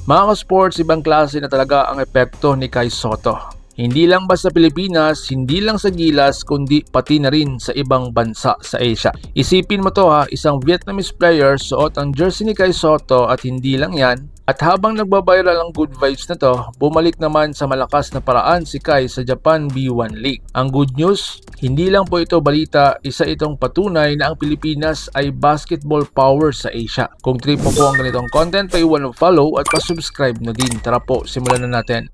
Mga ka-sports, ibang klase na talaga ang epekto ni Kai Sotto. Hindi lang basta Pilipinas, hindi lang sa Gilas, kundi pati na rin sa ibang bansa sa Asia. Isipin mo to ha, isang Vietnamese player suot ang jersey ni Kai Sotto at hindi lang yan. At habang nagbabiral ang good vibes na to, bumalik naman sa malakas na paraan si Kai sa Japan B1 League. Ang good news, hindi lang po ito balita, isa itong patunay na ang Pilipinas ay basketball power sa Asia. Kung trip mo po ang ganitong content, paiwan ng follow at pa-subscribe na din. Tara po, simulan na natin.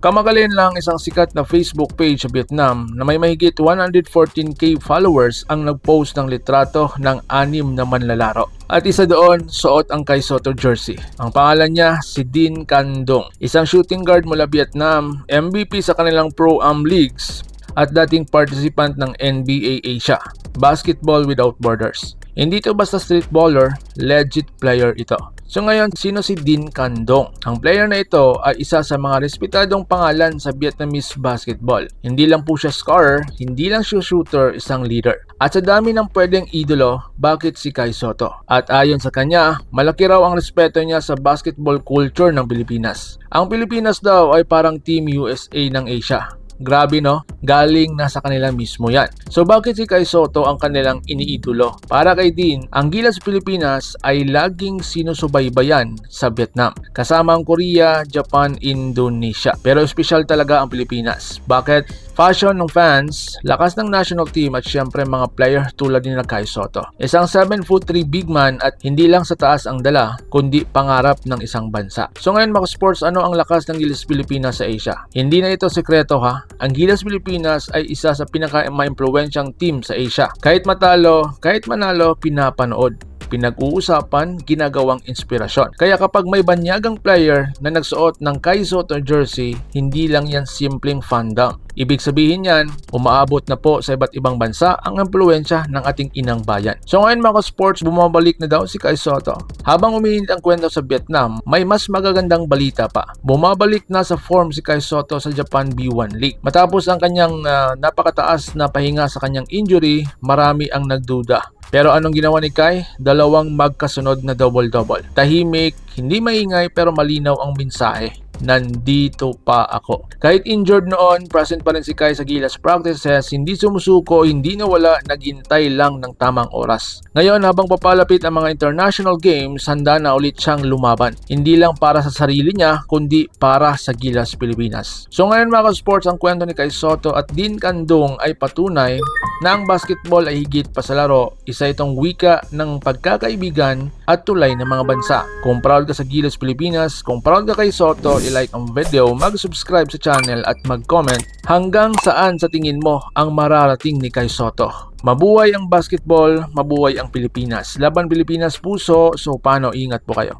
Kamagaling lang isang sikat na Facebook page sa Vietnam na may mahigit 114k followers ang nagpost ng litrato ng 6 na manlalaro. At isa doon, suot ang Kai Sotto jersey. Ang pangalan niya, si Dinh Can Dong. Isang shooting guard mula Vietnam, MVP sa kanilang Pro-Am Leagues at dating participant ng NBA Asia, Basketball Without Borders. Hindi ito basta street baller, legit player ito. So ngayon, sino si Dinh Can Dong? Ang player na ito ay isa sa mga respetadong pangalan sa Vietnamese basketball. Hindi lang po siya scorer, hindi lang siya shooter, isang leader. At sa dami ng pwedeng idolo, bakit si Kai Sotto? At ayon sa kanya, malaki raw ang respeto niya sa basketball culture ng Pilipinas. Ang Pilipinas daw ay parang Team USA ng Asia. Grabe no? Galing nasa kanila mismo yan. So bakit si Kai Sotto ang kanilang iniidolo? Para kay Dinh, ang Gilas Pilipinas ay laging sinusubaybayan sa Vietnam. Kasama ang Korea, Japan, Indonesia. Pero espesyal talaga ang Pilipinas. Bakit? Fashion ng fans, lakas ng national team at syempre mga player tulad ni Kai Sotto. Isang 7'3" big man at hindi lang sa taas ang dala, kundi pangarap ng isang bansa. So ngayon mga sports, ano ang lakas ng Gilas Pilipinas sa Asia? Hindi na ito sekreto ha. Ang Gilas Pilipinas ay isa sa pinaka-maimpluwensyang team sa Asia. Kahit matalo, kahit manalo, pinapanood. Pinag-uusapan, ginagawang inspirasyon. Kaya kapag may banyagang player na nagsuot ng Kai Sotto jersey, hindi lang yan simpleng fandom. Ibig sabihin yan, umaabot na po sa iba't ibang bansa ang impluwensya ng ating inang bayan. So ngayon mga sports, bumabalik na daw si Kai Sotto. Habang umiinit ang kwento sa Vietnam, may mas magagandang balita pa. Bumabalik na sa form si Kai Sotto sa Japan B1 League. Matapos ang kanyang napakataas na pahinga sa kanyang injury, marami ang nagduda. Pero anong ginawa ni Kai? Dalawang magkasunod na double-double. Tahimik, hindi maingay pero malinaw ang mensahe. Nandito pa ako. Kahit injured noon, present pa rin si Kai sa Gilas practices, hindi sumusuko, hindi nawala, naghintay lang ng tamang oras. Ngayon, habang papalapit ang mga international games, handa na ulit siyang lumaban. Hindi lang para sa sarili niya, kundi para sa Gilas Pilipinas. So ngayon mga sports, ang kwento ni Kai Sotto at Dinh Can Dong ay patunay na ang basketball ay higit pa sa laro. Isa itong wika ng pagkakaibigan at tulay ng mga bansa. Kung proud ka sa Gilas Pilipinas, kung proud ka kay Sotto, i-like ang video, mag-subscribe sa channel at mag-comment hanggang saan sa tingin mo ang mararating ni Kai Sotto. Mabuhay ang basketball, mabuhay ang Pilipinas. Laban Pilipinas puso, so paano, ingat po kayo.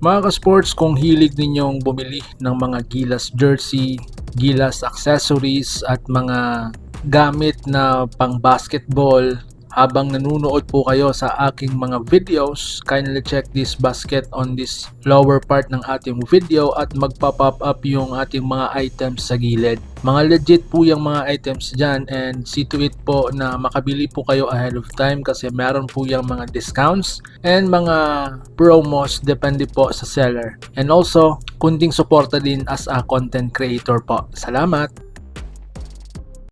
Mga ka-sports, kung hilig ninyong bumili ng mga Gilas jersey, Gilas accessories at mga gamit na pang basketball, habang nanunood po kayo sa aking mga videos, kindly check this basket on this lower part ng ating video at magpa-pop up yung ating mga items sa gilid. Mga legit po yung mga items dyan and see to it po na makabili po kayo ahead of time kasi meron po yung mga discounts and mga promos depende po sa seller. And also, kunting suporta din as a content creator po. Salamat!